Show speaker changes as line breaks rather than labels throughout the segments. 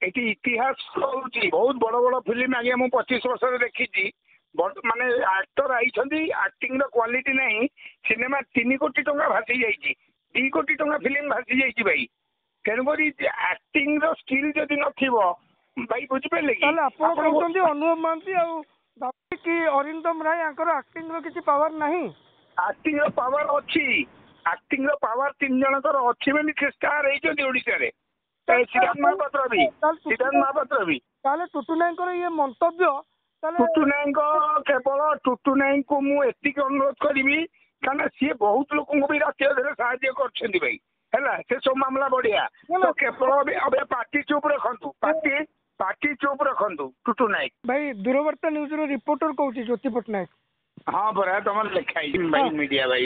ଏଠି ଇତିହାସ ହଉଛି ବହୁତ ବଡ ବଡ ଫିଲ୍ମ ଆଜ୍ଞା ମୁଁ 25 ବର୍ଷରେ ଦେଖିଛି ମାନେ ଆକ୍ଟର ଆଇଛନ୍ତି ଆକ୍ଟିଂ ର କ୍ୱାଲିଟି ନାହିଁ ସିନେମା 3 କୋଟି ଟଙ୍କା ଭାସି ଯାଇଛି 2 କୋଟି ଟଙ୍କା ଫିଲ୍ମ ଭାସି ଯାଇଛି ଭାଇ ତେଣୁକରି ଆକ୍ଟିଂ ର ସ୍କିଲ୍ ଯଦି ନଥିବ ଭାଇ ବୁଝିପାରିଲେ କି
ଆପଣ କହୁଛନ୍ତି ଅନୁଭବ ମହାନ୍ତି ଆଉ କି ଅରିନ୍ଦମ ରାୟ ଆଙ୍କର ଆକ୍ଟିଂ ର କିଛି ପାୱାର ନାହିଁ
ଆକ୍ଟିଂ ର ପାୱାର ଅଛି ଆକ୍ଟିଂ ର ପାୱାର 3 ଜଣଙ୍କର ଅଛି ବୋଲି ସେ ଷ୍ଟାର ହେଇଛନ୍ତି ଓଡିଶାରେ ସିଦ୍ଧାର୍ଥ ମହାପାତ୍ର ବି
ତାହେଲେ ଟୁଟୁ ନାୟକଙ୍କର ଇଏ ମନ୍ତବ୍ୟ
ଟୁଟୁ ନାୟକ କେବଳ ଟୁଟୁ ନାୟକଙ୍କୁ ମୁଁ ଏତିକି ଅନୁରୋଧ କରିବି କାରଣ ସିଏ ବହୁତ ଲୋକଙ୍କୁ ବି ରାତି ଅଧରେ ସାହାଯ୍ୟ କରିଛନ୍ତି ଭାଇ ହେଲା ସେ ସବୁ ମାମଲା ବଢିଆ ତ କେବଳ ପାର୍ଟି ଚୁପ୍ ରଖନ୍ତୁ ପାର୍ଟି ଚୁପ୍ ରଖନ୍ତୁ ଟୁଟୁ ନାୟକ
ଭାଇ ଦୂରବାର୍ତ୍ତା ନ୍ୟୁଜ ର ରିପୋର୍ଟର କହୁଛି ଜ୍ୟୋତି ପଟ୍ଟନାୟକ
ହଁ ପରା ତମର ଲେଖା ହେଇଛି ଭାଇ ମିଡିଆ ଭାଇ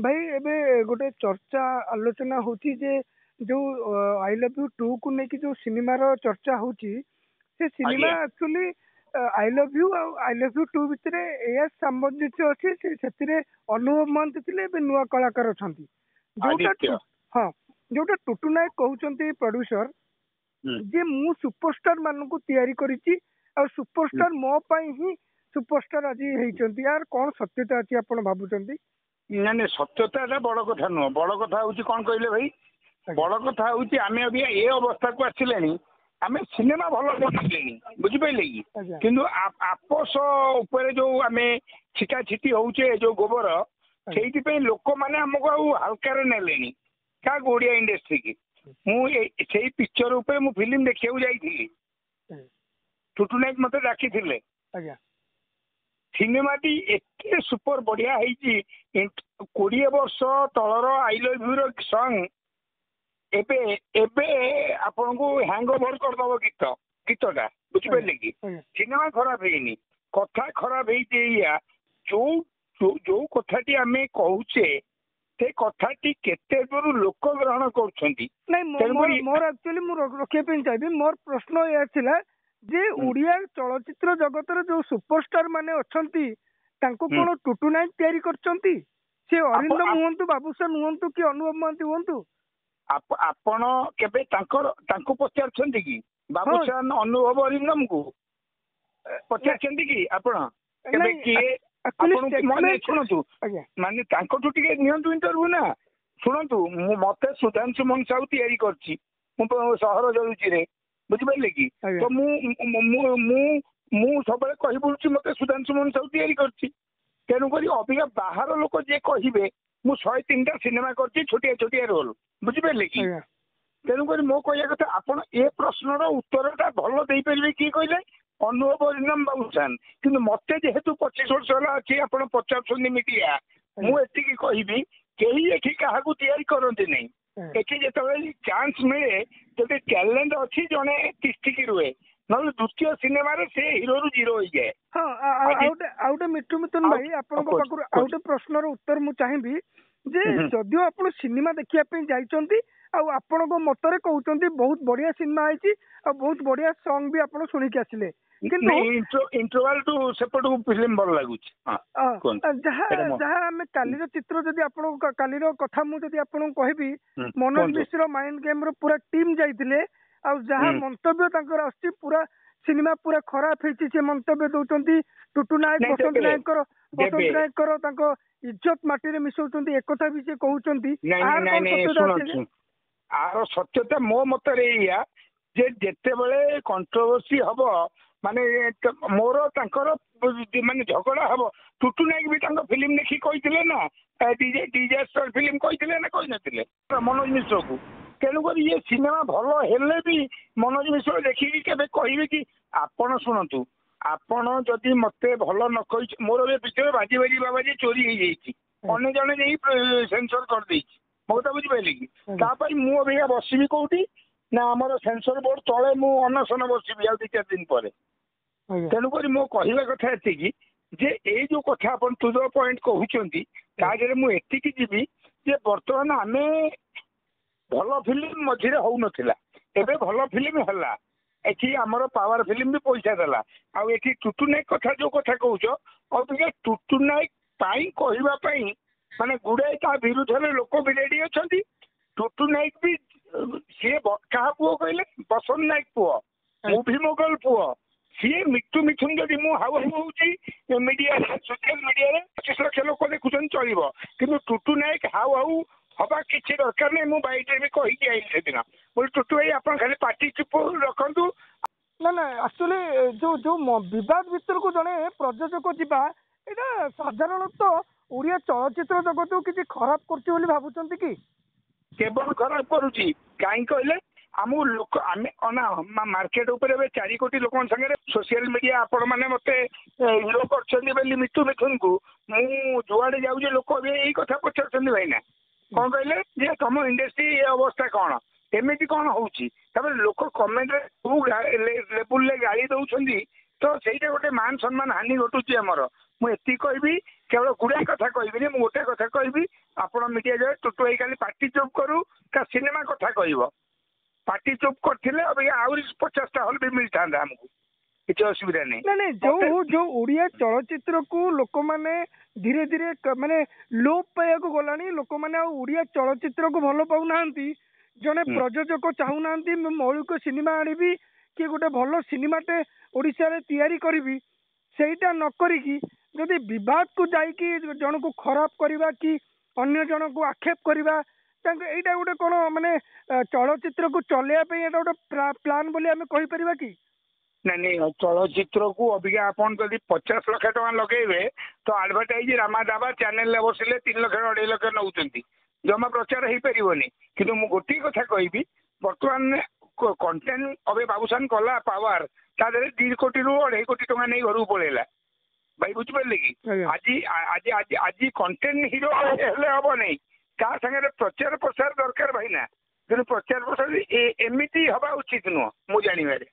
ଭାଇ ଏବେ ଗୋଟେ ଚର୍ଚ୍ଚା ଆଲୋଚନା ହଉଛି ଯେ ଯୋଉ ଆଇ ଲଭ୍ ୟୁ 2 କୁ ନେଇକି ଯୋଉ ସିନେମାର ଚର୍ଚ୍ଚା ହଉଛି ସେ cinema actually I love you ଆଉ ଆଇ ଲଭ୍ ୟୁ 2 ଭିତରେ ଏଇଆ ସାମଞ୍ଜସ୍ୟ ଅଛି ସେଥିରେ ଅନୁଭବ ମହାନ୍ତି ଥିଲେ ଏବେ ନୂଆ କଳାକାର ଅଛନ୍ତି ଯୋଉଟା ଟୁଟୁ ନାୟକ କହୁଛନ୍ତି ପ୍ରଡ୍ୟୁସର ଯେ ମୁଁ ସୁପରଷ୍ଟାର ମାନଙ୍କୁ ତିଆରି କରିଛି ଆଉ ସୁପରଷ୍ଟାର ମୋ ପାଇଁ ହିଁ ସୁପରଷ୍ଟାର ଆଜି ହେଇଛନ୍ତି ୟାର କଣ ସତ୍ୟତା ଅଛି ଆପଣ ଭାବୁଛନ୍ତି
ନାଇଁ ସତ୍ୟତା ଟା ବଡ କଥା ନୁହଁ ବଡ କଥା ହଉଛି କଣ କହିଲେ ଭାଇ ବଡ କଥା ହଉଛି ଆମେ ଅବିକା ଏ ଅବସ୍ଥାକୁ ଆସିଲେଣି ଆମେ ସିନେମା ଭଲ ବନେଇଲେଣି ବୁଝିପାରିଲେ କି କିନ୍ତୁ ଆପୋଷ ଉପରେ ଯୋଉ ଆମେ ଛିଟା ଛିଟି ହଉଛେ ଯୋଉ ଗୋବର ସେଇଥିପାଇଁ ଲୋକମାନେ ଆମକୁ ଆଉ ହାଲକାରେ ନେଲେଣି କାହାକୁ ଓଡିଆ ଇଣ୍ଡଷ୍ଟ୍ରି କି ମୁଁ ସେଇ ପିକ୍ଚର ଉପରେ ମୁଁ ଫିଲ୍ମ ଦେଖିବାକୁ ଯାଇଥିଲି ଟୁଟୁ ନାୟକ ମତେ ଡାକିଥିଲେ ସିନେମାଟି ଏତେ ସୁପର ବଢିଆ ହେଇଛି 20 ବର୍ଷ ତଳର ଆଇ ଲଭ୍ ୟୁ ର ସଙ୍ଗ ଏବେ ଆପଣଙ୍କୁ ହ୍ୟାଙ୍ଗ ଓଭର କରିଦବ ଗୀତଟା ବୁଝିପାରିଲେ କି ସିନେମା ଖରାପ ହେଇନି କଥା ଖରାପ ହେଇଛି ଏଇଆ ଯୋଉ କଥାଟି ଆମେ କହୁଛେ ସେ କଥାଟି କେତେ ଦୂର ଲୋକ ଗ୍ରହଣ କରୁଛନ୍ତି
ମୋର ଆକ୍ଚୁଆଲି ମୁଁ ରଖିବା ପାଇଁ ଚାହିଁବି ମୋର ପ୍ରଶ୍ନ ଏହା ଥିଲା ଯେ ଓଡିଆ ଚଳଚ୍ଚିତ୍ର ଜଗତରେ ଯୋଉ ସୁପରଷ୍ଟାର ମାନେ ଅଛନ୍ତି ତାଙ୍କୁ କଣ ଟୁଟୁ ନାୟକ ତିଆରି କରିଛନ୍ତି ସେ ଅରିନ୍ଦମ ହୁଅନ୍ତୁ ବାବୁସାନ ହୁଅନ୍ତୁ କି ଅନୁଭବ ମହାନ୍ତି ହୁଅନ୍ତୁ
ଆପଣ କେବେ ତାଙ୍କୁ ପଚାରୁଛନ୍ତି କି ବାବୁସାନ ଅନୁଭବ ଅରିନ୍ଦମକୁ ପଚାରୁଛନ୍ତି କି ଆପଣ କେବେ କିଏ ଶୁଣନ୍ତୁ ମାନେ ତାଙ୍କଠୁ ଟିକେ ନିଅନ୍ତୁ ଇଣ୍ଟରଭ୍ୟୁ ନା ଶୁଣନ୍ତୁ ମତେ ସୁଧାଂଶୁ ମନ ସାହୁ ତିଆରି କରିଛି ମୁଁ ସହର ଜଳୁଚିରେ ବୁଝିପାରିଲେ କି ତ ମୁଁ ସବୁବେଳେ କହି ବୁଲୁଛି ମତେ ସୁଧାଂଶୁ ମନ ସାହୁ ତିଆରି କରିଛି ତେଣୁକରି ଅବିକା ବାହାର ଲୋକ ଯିଏ କହିବେ ମୁଁ 103ଟା ସିନେମା କରିଛି ଛୋଟିଆ ଛୋଟିଆ ରୋଲ ବୁଝିପାରିଲେ କି ତେଣୁକରି ମୋ କହିବା କଥା ଆପଣ ଏ ପ୍ରଶ୍ନର ଉତ୍ତରଟା ଭଲ ଦେଇପାରିବେ କିଏ କହିଲେ ଅନୁଭବ ଅରିନ୍ଦମ ବାବୁସାନ କିନ୍ତୁ ମତେ ଯେହେତୁ 25 ବର୍ଷ ହେଲା ଅଛି ଆପଣ ପଚାରୁଛନ୍ତି ମିଡିଆ ମୁଁ ଏତିକି କହିବି କେହି ଏଠି କାହାକୁ ତିଆରି କରନ୍ତି ନାହିଁ ଏଠି ଯେତେବେଳେ ଚାନ୍ସ ମିଳେ ଯଦି ଟ୍ୟାଲେଣ୍ଟ ଅଛି ଜଣେ ତିଷ୍ଠିକି ରୁହେ ନହେଲେ ଦ୍ୱିତୀୟ ସିନେମାରେ ସେ ହିରୋରୁ ଜିରୋ ହେଇଯାଏ
ଆଉ ଗୋଟେ ମିଥୁନ ଭାଇ ଆପଣଙ୍କ ପାଖରୁ ଆଉ ଗୋଟେ ପ୍ରଶ୍ନର ଉତ୍ତର ମୁଁ ଚାହିଁବି ଯେ ଯଦିଓ ଆପଣ ସିନେମା ଦେଖିବା ପାଇଁ ଯାଇଛନ୍ତି ଆଉ ଆପଣଙ୍କ ମତରେ କହୁଛନ୍ତି ବହୁତ ବଢିଆ ସିନେମା ହେଇଛି ଆଉ ବହୁତ ବଢିଆ ସଙ୍ଗ ବି ଆପଣ ଶୁଣିକି ଆସିଲେ
ଇଣ୍ଟରଭାଲ ସେପଟକୁ ଫିଲ୍ମ ଭଲ ଲାଗୁଛି
ଯାହା ଆମେ କାଲିର ଚିତ୍ର ଯଦି ଆପଣଙ୍କ କାଲିର କଥା ମୁଁ ଯଦି ଆପଣଙ୍କୁ କହିବି ମନୋଜ ମିଶ୍ର ମାଇଣ୍ଡ ଗେମ୍ ର ପୁରା ଟିମ୍ ଯାଇଥିଲେ ଆଉ ଯାହା ମନ୍ତବ୍ୟ ତାଙ୍କର ଆସୁଛି ପୁରା ସିନେମା ପୁରା ଖରାପ ହେଇଛି ସେ ମନ୍ତବ୍ୟ ଦଉଛନ୍ତି ଟୁଟୁ ନାୟକ ବସନ୍ତ ନାୟକଙ୍କର ତାଙ୍କ ଇଜ୍ଜତ ମାଟିରେ ମିଶଉଛନ୍ତି ଏକଥା ବି ସେ କହୁଛନ୍ତି
ଆର ସତ୍ୟତା ମୋ ମତରେ ଏଇଆ ଯେ ଯେତେବେଳେ କଣ୍ଟ୍ରୋଭର୍ସି ହବ ମାନେ ମୋର ତାଙ୍କର ମାନେ ଝଗଡା ହବ ଟୁଟୁ ନାୟକ ବି ତାଙ୍କ ଫିଲ୍ମ ଦେଖି କହିଥିଲେ ନା ଡିଜାଷ୍ଟର ଫିଲ୍ମ କହିଥିଲେ ନା କହିନଥିଲେ ମନୋଜ ମିଶ୍ରକୁ ତେଣୁକରି ଇଏ ସିନେମା ଭଲ ହେଲେ ବି ମନୋଜ ମିଶ୍ର ଦେଖିକି କେବେ କହିବେ କି ଆପଣ ଶୁଣନ୍ତୁ ଆପଣ ଯଦି ମତେ ଭଲ ନ କହିଛି ମୋର ଏବେ ଭିତରେ ବାଜି ବାବାଜୀ ଚୋରି ହେଇଯାଇଛି ଅନ୍ୟ ଜଣେ ଯାଇ ସେନ୍ସର କରିଦେଇଛି ମୋ କଥା ବୁଝିପାରିଲେ କି ତାପାଇଁ ମୁଁ ଅବିକା ବସିବି କୋଉଠି ନା ଆମର ସେନ୍ସର ବୋର୍ଡ ତଳେ ମୁଁ ଅନଶନ ବସିବି ଆଉ 2-4 ଦିନ ପରେ ତେଣୁକରି ମୋ କହିବା କଥା ଏତିକି ଯେ ଏଇ ଯୋଉ କଥା ଆପଣ ଟୁ ଦ ପଏଣ୍ଟ କହୁଛନ୍ତି ତା ଦେହରେ ମୁଁ ଏତିକି ଯିବି ଯେ ବର୍ତ୍ତମାନ ଆମେ ଭଲ ଫିଲ୍ମ ମଝିରେ ହଉନଥିଲା ଏବେ ଭଲ ଫିଲ୍ମ ହେଲା ଏଠି ଆମର ପାୱାର ଫିଲ୍ମ ବି ପଇସା ଦେଲା ଆଉ ଏଠି ଟୁଟୁ ନାୟକ କଥା ଯୋଉ କଥା କହୁଛ ଅବିକା ଟୁଟୁ ନାୟକ ପାଇଁ କହିବା ପାଇଁ ମାନେ ଗୁଡାଏ ତା ବିରୁଦ୍ଧରେ ଲୋକ ବି ରେଡି ଅଛନ୍ତି ଟୁଟୁ ନାୟକ ବି ସିଏ କାହା ପୁଅ କହିଲେ ପବନ ନାୟକ ପୁଅ ମୁଭି ମୋଗଲ ପୁଅ ସିଏ ମିଠୁ ମିଥୁନ ଯଦି ମୁଁ ହାଉ ହାଉ ହଉଛି ମିଡିଆରେ ସୋସିଆଲ ମିଡିଆରେ 25 ଲକ୍ଷ ଲୋକ ଦେଖୁଛନ୍ତି ଚଳିବ କିନ୍ତୁ ଟୁଟୁ ନାୟକ ହାଉ ହାଉ ହବା କିଛି ଦରକାର ନାହିଁ। ମୁଁ ବାଇଟରେ ବି କହିକି ଆଇଲି ସେଦିନ ବୋଲି ଟୁଟୁ ଭାଇ ଆପଣ ଖାଲି ପାଟି ଚୁପ ରଖନ୍ତୁ।
ନା ନା ଆକ୍ଚୁଆଲି ଯୋଉ ବିବାଦ ଭିତରକୁ ଜଣେ ପ୍ରଯୋଜକ ଯିବା ଏଇଟା ସାଧାରଣତଃ ଓଡିଆ ଚଳଚ୍ଚିତ୍ର ଜଗତକୁ କିଛି ଖରାପ କରୁଛି ବୋଲି ଭାବୁଛନ୍ତି କି?
କେବଳ ଖରାପ କରୁଛି କାହିଁ କହିଲେ ଆମକୁ ଲୋକ ଆମେ ମାର୍କେଟ ଉପରେ ଏବେ 4 କୋଟି ଲୋକଙ୍କ ସାଙ୍ଗରେ ସୋସିଆଲ ମିଡିଆ ଆପଣ ମାନେ ମତେ ହିରୋ କରିଛନ୍ତି ବୋଲି ମିଠୁ ମିଥୁନକୁ ମୁଁ ଯୁଆଡେ ଯାଉଛି ଲୋକ ବି ଏଇ କଥା ପଚାରୁଛନ୍ତି ଭାଇନା କଣ କହିଲେ ଯେ ତମ ଇଣ୍ଡଷ୍ଟ୍ରି ଏ ଅବସ୍ଥା କଣ ଏମିତି କଣ ହଉଛି ତାପରେ ଲୋକ କମେଣ୍ଟରେ କୋଉ ଲେବୁଲରେ ଗାଳି ଦଉଛନ୍ତି ତ ସେଇଟା ଗୋଟେ ମାନ ସମ୍ମାନ ହାନି ଘଟୁଛି ଆମର। ମୁଁ ଏତିକି କହିବି କେବଳ ଗୁଡାଏ କଥା କହିବିନି ମୁଁ ଗୋଟେ କଥା କହିବି ଆପଣ ମିଡିଆ ଯାଏ ଟୁଟୁ ଭାଇ ଖାଲି ପାଟି ଚୁପ୍ କରୁ ତା ସିନେମା କଥା କହିବ ପାଟି ଚୁପ୍ କରିଥିଲେ ଅବିକା ଆହୁରି 50ଟା ହଲ୍ ବି ମିଳିଥାନ୍ତା ଆମକୁ କିଛି ଅସୁବିଧା ନାହିଁ।
ନାଇଁ ଯୋଉ ଓଡିଆ ଚଳଚ୍ଚିତ୍ରକୁ ଲୋକମାନେ ଧୀରେ ଧୀରେ ମାନେ ଲୋପ ପାଇବାକୁ ଗଲାଣି ଲୋକମାନେ ଆଉ ଓଡିଆ ଚଳଚ୍ଚିତ୍ରକୁ ଭଲ ପାଉନାହାନ୍ତି। ଜଣେ ପ୍ରଯୋଜକ ଚାହୁଁନାହାନ୍ତି ମୁଁ ମୌଳିକ ସିନେମା ଆଣିବି କି ଗୋଟେ ଭଲ ସିନେମାଟେ ଓଡିଶାରେ ତିଆରି କରିବି ସେଇଟା ନ କରିକି ଯଦି ବିବାଦକୁ ଯାଇକି ଜଣକୁ ଖରାପ କରିବା କି ଅନ୍ୟ ଜଣକୁ ଆକ୍ଷେପ କରିବା ତାଙ୍କ ଏଇଟା ଗୋଟେ କଣ ମାନେ ଚଳଚ୍ଚିତ୍ରକୁ ଚଲେଇବା ପାଇଁ ଏଇଟା ଗୋଟେ ପ୍ଲାନ୍ ବୋଲି ଆମେ କହିପାରିବା କି?
ନାଇଁ ଚଳଚ୍ଚିତ୍ରକୁ ଅବିକା ଆପଣ ଯଦି 50 ଲକ୍ଷ ଟଙ୍କା ଲଗେଇବେ ତ ଆଡଭର୍ଟାଇଜ ରାମା ଦାବା ଚ୍ୟାନେଲରେ ବସିଲେ 3 ଲକ୍ଷ 2.5 ଲକ୍ଷ ନେଉଛନ୍ତି ଜମା ପ୍ରଚାର ହେଇପାରିବନି। କିନ୍ତୁ ମୁଁ ଗୋଟିଏ କଥା କହିବି ବର୍ତ୍ତମାନ କଣ୍ଟେଣ୍ଟ ଅବେ ବାବୁସାନ କଲା ପାୱାର ତା ଦେହରେ 2 କୋଟିରୁ 2.5 କୋଟି ଟଙ୍କା ନେଇ ଘରକୁ ପଳେଇଲା ଭାଇ ବୁଝିପାରିଲେ କି ଆଜି କଣ୍ଟେଣ୍ଟ ହିରୋ ହେଲେ ହବ ନାହିଁ ତା ସାଙ୍ଗରେ ପ୍ରଚାର ପ୍ରସାର ଦରକାର ଭାଇନା କିନ୍ତୁ ପ୍ରଚାର ପ୍ରସାର ଏମିତି ହବା ଉଚିତ ନୁହଁ। ମୁଁ ଜାଣିବାରେ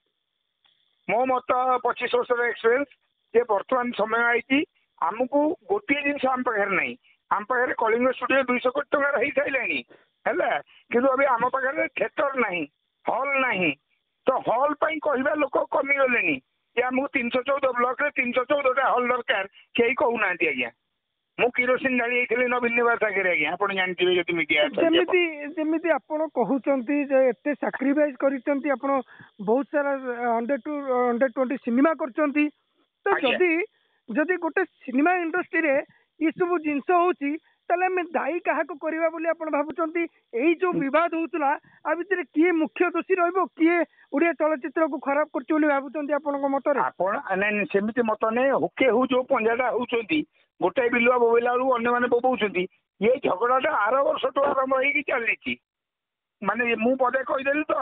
ମୋ ମତ 25 ବର୍ଷର ଏକ୍ସପିରିଏନ୍ସ ଯେ ବର୍ତ୍ତମାନ ସମୟ ଆଇଛି ଆମକୁ ଗୋଟିଏ ଜିନିଷ ଆମ ପାଖରେ ନାହିଁ ଆମ ପାଖରେ କଳିଙ୍ଗ ଷ୍ଟୁଡିଓ 200 କୋଟି ଟଙ୍କାର ହେଇସାରିଲାଣି ହେଲା କିନ୍ତୁ ଏବେ ଆମ ପାଖରେ ଥିଏଟର ନାହିଁ ହଲ୍ ନାହିଁ ତ ହଲ୍ ପାଇଁ କହିବା ଲୋକ କମିଗଲେଣି ଯେ ଆମକୁ 314 ବ୍ଲକରେ 314ଟା ହଲ୍ ଦରକାର କେହି କହୁନାହାନ୍ତି ଆଜ୍ଞା। ମୁଁ କିରୋସିନ ଢାଳି ଯାଇଥିଲି ନବୀନ ନିବାସ ଆଗରେ ଆଜ୍ଞା ଆପଣ ଜାଣିଥିବେ ଯଦି ମିଡିଆ
ଯେମିତି ଆପଣ କହୁଛନ୍ତି ଯେ ଏତେ ସାକ୍ରିଫାଇସ କରିଛନ୍ତି ଆପଣ ବହୁତ ସାରା 100 to 120 ସିନେମା କରିଛନ୍ତି ତ ଯଦି ଗୋଟେ ସିନେମା ଇଣ୍ଡଷ୍ଟ୍ରିରେ ଏ ସବୁ ଜିନିଷ ହଉଛି ତାହେଲେ ଆମେ ଦାୟୀ କାହାକୁ କରିବା ବୋଲି ଆପଣ ଭାବୁଛନ୍ତି? ଏଇ ଯୋଉ ବିବାଦ ହଉଥିଲା ଆ ଭିତରେ କିଏ ମୁଖ୍ୟ ଦୋଷୀ ରହିବ କିଏ ଓଡିଆ ଚଳଚ୍ଚିତ୍ରକୁ ଖରାପ କରୁଛି ବୋଲି ଭାବୁଛନ୍ତି ଆପଣଙ୍କ ମତରେ?
ଆପଣ ନାଇଁ ସେମିତି ମତ ନାହିଁ ହୁକେ ହଉ ଯୋଉ ପଞ୍ଜାଟା ହଉଛନ୍ତି ଗୋଟାଏ ବିଲୁଆ ବୋବେଇଲା ବେଳକୁ ଅନ୍ୟମାନେ ବୋବଉଛନ୍ତି ଏ ଝଗଡାଟା ଆର ବର୍ଷଠୁ ଆରମ୍ଭ ହେଇକି ଚାଲିଛି ମାନେ ମୁଁ ପଦେ କହିଦେଲି ତ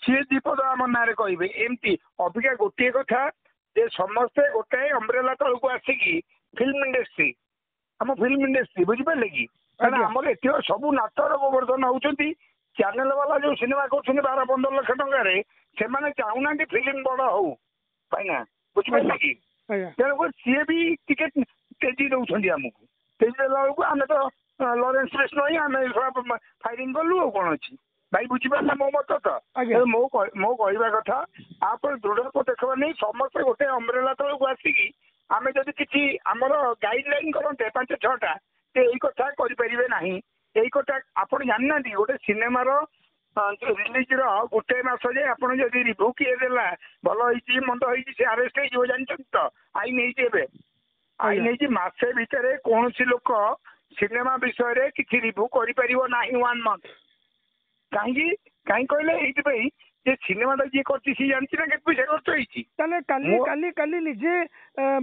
ସିଏ 2 ପଦ ଆମ ନାଁରେ କହିବେ ଏମିତି ଅବିକା ଗୋଟିଏ କଥା ଯେ ସମସ୍ତେ ଗୋଟାଏ ଅମ୍ବ୍ରେଲା ତଳକୁ ଆସିକି ଫିଲ୍ମ ଇଣ୍ଡଷ୍ଟ୍ରି ଆମ ଫିଲ୍ମ ଇଣ୍ଡଷ୍ଟ୍ରି ବୁଝିପାରିଲେ କି କାରଣ ଆମର ଏଠି ସବୁ ନାଟର ଗୋବର୍ଦ୍ଧନ ହଉଛନ୍ତି ଚ୍ୟାନେଲ ବାଲା ଯୋଉ ସିନେମା କରୁଛନ୍ତି 12-15 ଲକ୍ଷ ଟଙ୍କାରେ ସେମାନେ ଚାହୁଁନାହାନ୍ତି ଫିଲ୍ମ ବଡ ହଉ ଭାଇନା ବୁଝିପାରିଲେ କି ତେଣୁକରି ସିଏ ବି ଟିକେ ତେଜି ଦଉଛନ୍ତି ଆମକୁ ତେଜି ଦେଲା ବେଳକୁ ଆମେ ତ ଲରେନ୍ସ ବେଶ ନହିଁ ଆମେ ଫାଇରିଂ କଲୁ ଆଉ କଣ ଅଛି ଭାଇ ବୁଝିପାରିଲେ ମୋ ମତ ତ ମୋ କହିବା କଥା ଆପଣ ଦୃଢ ପଦକ୍ଷେପ ନେଇ ସମସ୍ତେ ଗୋଟେ ଅମ୍ବ୍ରେଲା ତଳକୁ ଆସିକି ଆମେ ଯଦି କିଛି ଆମର ଗାଇଡ ଲାଇନ କରନ୍ତେ 5-6ଟା ଯେ ଏଇ କଥା କରିପାରିବେ ନାହିଁ ଏଇ କଥା ଆପଣ ଜାଣିନାହାନ୍ତି ଗୋଟେ ସିନେମାର ରିଲିଜର ଗୋଟେ ମାସ ଯେ ଆପଣ ଯଦି ରିଭ୍ୟୁ କିଏ ଦେଲା ଭଲ ହେଇଛି ମନ୍ଦ ହେଇଛି ସେ ଆରେଷ୍ଟ ହେଇଯିବ ଜାଣିଛନ୍ତି ତ ଆଇନ ହେଇଛି ଏବେ ଆଇନ ହେଇଛି ମାସେ ଭିତରେ କୌଣସି ଲୋକ ସିନେମା ବିଷୟରେ କିଛି ରିଭ୍ୟୁ କରିପାରିବ ନାହିଁ 1 month କାହିଁକି କହିଲେ ଏଇଥିପାଇଁ ଯେ ସିନେମାଟା ଯିଏ କରିଛି ସିଏ ଜାଣିଛି ନା କେତେ ପଇସା ଖର୍ଚ୍ଚ ହେଇଛି।
ତାହେଲେ କାଲି ନିଜେ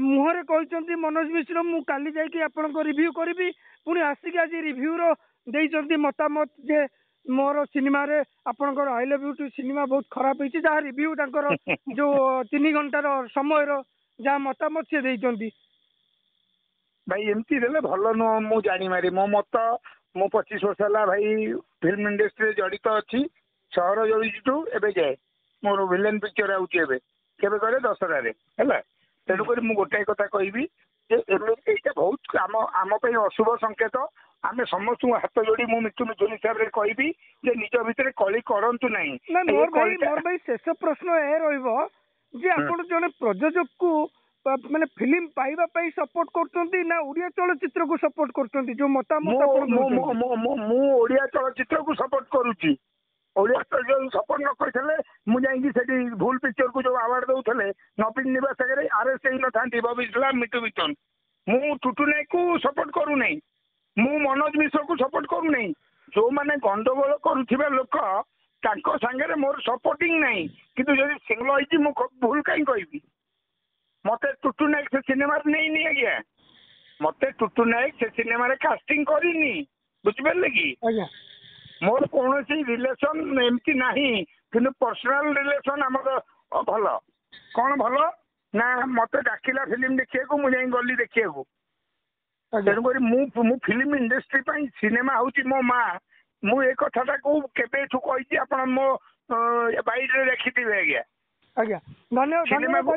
ମୁହଁରେ କହିଛନ୍ତି ମନୋଜ ମିଶ୍ର ମୁଁ କାଲି ଯାଇକି ଆପଣଙ୍କ ରିଭ୍ୟୁ କରିବି ପୁଣି ଆସିକି ଆଜି ରିଭ୍ୟୁର ଦେଇଛନ୍ତି ମତାମତ ଯେ ମୋର ସିନେମାରେ ଆପଣଙ୍କର I love you two cinema ବହୁତ ଖରାପ ହେଇଛି ଯାହା ରିଭ୍ୟୁ ତାଙ୍କର ଯୋଉ 3 ଘଣ୍ଟାର ସମୟର ଯାହା ମତାମତ ସେ ଦେଇଛନ୍ତି।
ଭାଇ ଏମିତି ଦେଲେ ଭଲ ନୁହଁ ମୁଁ ଜାଣିମାରି ମୋ ମତ ମୁଁ 25 ବର୍ଷ ହେଲା ଭାଇ ଫିଲ୍ମ ଇଣ୍ଡଷ୍ଟ୍ରିରେ ଜଡ଼ିତ ଅଛି ସହର ଜଳିଠୁ ଏବେ ଯାଏ ମୋର ଭିଲେନ ପିକ୍ଚର ଆଉଛି ଏବେ କେବେ କହିଲେ ଦଶହରାରେ ହେଲା ତେଣୁକରି ମୁଁ ଗୋଟାଏ କଥା କହିବି ଯେ ଏମିତି ଏଇଟା ବହୁତ ଆମ ପାଇଁ ଅଶୁଭ ସଂକେତ ଆମେ ସମସ୍ତଙ୍କୁ ହାତ ଯୋଡି ମୁଁ ମିଥୁନ ହିସାବରେ କହିବି ଯେ ନିଜ ଭିତରେ କଳି କରନ୍ତୁ ନାହିଁ।
ମୋର ଭାଇ ଶେଷ ପ୍ରଶ୍ନ ଏ ରହିବ ଯେ ଆପଣ ଜଣେ ପ୍ରଯୋଜକକୁ ମାନେ ଫିଲ୍ମ ପାଇବା ପାଇଁ ସପୋର୍ଟ କରୁଛନ୍ତି ନା ଓଡିଆ ଚଳଚ୍ଚିତ୍ରକୁ ସପୋର୍ଟ କରୁଛନ୍ତି ଯୋଉ ମତାମତ ମୁଁ
ଓଡିଆ ଚଳଚ୍ଚିତ୍ରକୁ ସପୋର୍ଟ କରୁଛି ଓଡିଆ ଚଳଚ୍ଚିତ୍ର ସପୋର୍ଟ ନ କରିଥିଲେ ମୁଁ ଯାଇ ଯାଇକି ସେଠି ଭୁଲ ପିକ୍ଚର କୁ ଯୋଉ ଆୱାର୍ଡ ଦଉଥିଲେ ନବୀନ ନିବାସ ଆଗରେ ଆରେଷ୍ଟ ହେଇନଥାନ୍ତି ବବି ଇସଲାମ ମିଟୁ ମିଟନ। ମୁଁ ଟୁଟୁ ନାୟକକୁ ସପୋର୍ଟ କରୁନାହିଁ, ମୁଁ ମନୋଜ ମିଶ୍ରକୁ ସପୋର୍ଟ କରୁନାହିଁ। ଯୋଉମାନେ ଗଣ୍ଡଗୋଳ କରୁଥିବା ଲୋକ ତାଙ୍କ ସାଙ୍ଗରେ ମୋର ସପୋର୍ଟିଂ ନାହିଁ, କିନ୍ତୁ ଯଦି ସିଙ୍ଗଲ ହେଇଛି ମୁଁ ଭୁଲ କାହିଁ କହିବି? ମତେ ଟୁଟୁ ନାୟକ ସେ ସିନେମାରେ ନେଇନି ଆଜ୍ଞା, ମତେ ଟୁଟୁ ନାୟକ ସେ ସିନେମାରେ କାଷ୍ଟିଂ କରିନି, ବୁଝିପାରିଲେ କି? ମୋର କୌଣସି ରିଲେସନ ଏମିତି ନାହିଁ, କିନ୍ତୁ ପର୍ସନାଲ ରିଲେସନ ଆମର ଭଲ। କଣ ଭଲ ନା ମତେ ଡାକିଲା ଫିଲ୍ମ ଦେଖିବାକୁ, ମୁଁ ଯାଇ ଗଲି ଦେଖିବାକୁ। ତେଣୁକରି ମୁଁ ଫିଲ୍ମ ଇଣ୍ଡଷ୍ଟ୍ରି ପାଇଁ ସିନେମା ହଉଛି ମୋ ମା। ମୁଁ ଏ କଥାଟାକୁ କେବେଠୁ କହିଛି, ଆପଣ ମୋ ବାଇରେ ଦେଖିଥିବେ ଆଜ୍ଞା।
ଧନ୍ୟବାଦ।